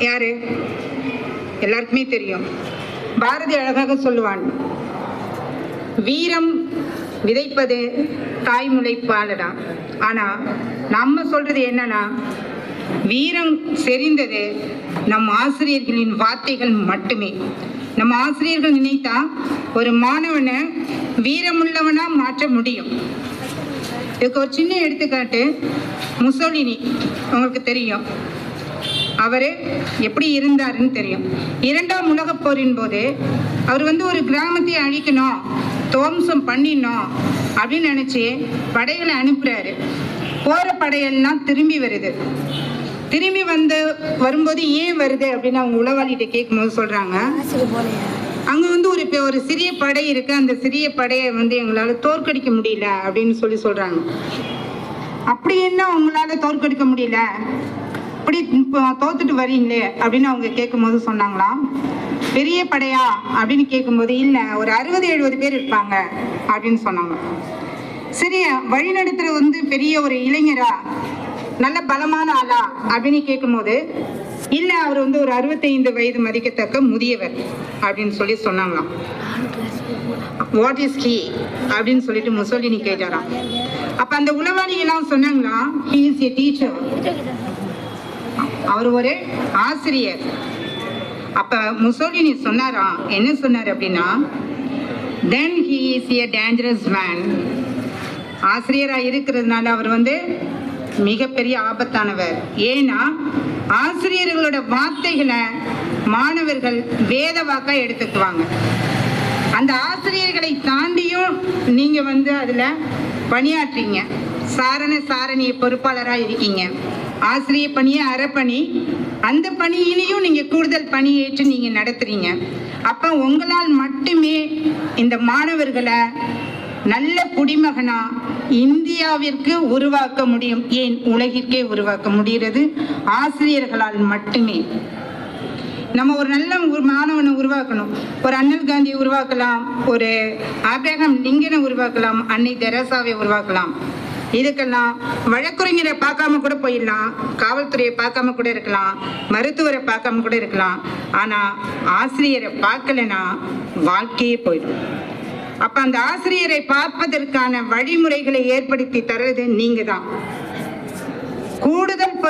யாரு? எல்லாருக்குமே தெரியும். பாரதி அழகாக சொல்லுவான், வீரம் விதைப்பது தாய் முளைப்பாலடா. ஆனா நம்ம சொல்றது என்னன்னா, வீரம் செறிந்தது நம் ஆசிரியர்களின் வார்த்தைகள் மட்டுமே. நம்ம ஆசிரியர்கள் நினைத்தா ஒரு மாணவனை வீரமுள்ளவனா மாற்ற முடியும். இதுக்கு ஒரு சின்ன எடுத்துக்காட்டு, முசோலினி உங்களுக்கு தெரியும். அவர் எப்படி இருந்தாருன்னு தெரியும். 2ஆம் உலகப் போரின் போது அவர் ஒரு கிராமத்தை அழிக்கணும், துவம்சம் பண்ணிடணும் அப்படின்னு நினைச்சு படைகளை அனுப்புறாரு. போற படையெல்லாம் திரும்பி வருது. திரும்பி வரும்போது ஏன் வருது அப்படின்னு அவங்க உளவாளிகிட்ட கேட்கும்போது சொல்றாங்க, அங்க ஒரு சிறிய படை இருக்கு, அந்த சிறிய படையை எங்களால தோற்கடிக்க முடியல அப்படின்னு சொல்றாங்க. அப்படி என்ன உங்களால தோற்கடிக்க முடியல, இப்படி தோத்துட்டு வரீங்களே அப்படின்னு அவங்க கேட்கும்போது சொன்னாங்களாம், பெரிய படையா அப்படின்னு கேட்கும்போது இல்ல, ஒரு 60-70 பேர் இருப்பாங்க அப்படின்னு சொன்னாங்க. சரி, வழிநடத்துற பெரிய ஒரு இளைஞரா, நல்ல பலமான ஆளா அப்படின்னு கேட்கும்போது இல்ல, அவர் ஒரு 65 வயது மதிக்கத்தக்க முதியவர் அப்படின்னு சொன்னாங்களாம். வாட் இஸ் ஹி அப்படின்னு சொல்லிட்டு முசோலினி கேட்டாராம். அப்ப அந்த உளவாளிகள்லாம் சொன்னாங்களா, ஹி இஸ் எ டீச்சர், அவர் ஒரு ஆசிரியர். அப்ப முசோலினி சொன்னாராம், என்ன சொன்னார் அப்படின்னா, then he is a dangerous man. ஆசிரியரா இருக்கிறதுனால அவர் மிகப்பெரிய ஆபத்தானவர். ஏன்னா ஆசிரியர்களோட வார்த்தைகளை மாணவர்கள் வேத வாக்கா எடுத்துக்குவாங்க. அந்த ஆசிரியர்களை தாண்டியும் நீங்க அதுல பணியாற்றீங்க, சாரணிய பொறுப்பாளரா இருக்கீங்க. ஆசிரிய பணியை அறப்பணி, அந்த பணியிலையும் நீங்க கூடுதல் பணியேற்று நீங்க நடத்துறீங்க. அப்ப உங்களால் மட்டுமே இந்த மாணவர்களை நல்ல குடிமகனா இந்தியாவிற்கு உருவாக்க முடியும். ஏன் உலகிற்கே உருவாக்க முடிகிறது ஆசிரியர்களால் மட்டுமே. நம்ம ஒரு நல்ல மாணவனை உருவாக்கணும். ஒரு அண்ணல் காந்தியை உருவாக்கலாம், ஒரு ஆப்ரஹாம் லிங்கனை உருவாக்கலாம், அன்னை தெரசாவை உருவாக்கலாம். இதுக்கெல்லாம் வழக்குரைஞரை பார்க்காம கூட போயிடலாம், காவல்துறையை பார்க்காம கூட இருக்கலாம், மருத்துவரை பார்க்காம கூட இருக்கலாம். ஆனா ஆசிரியரை பார்க்கலன்னா வாழ்க்கையே போயிடும். அப்ப அந்த ஆசிரியரை பார்ப்பதற்கான வழிமுறைகளை ஏற்படுத்தி தர்றது நீங்க தான். கூடுதல்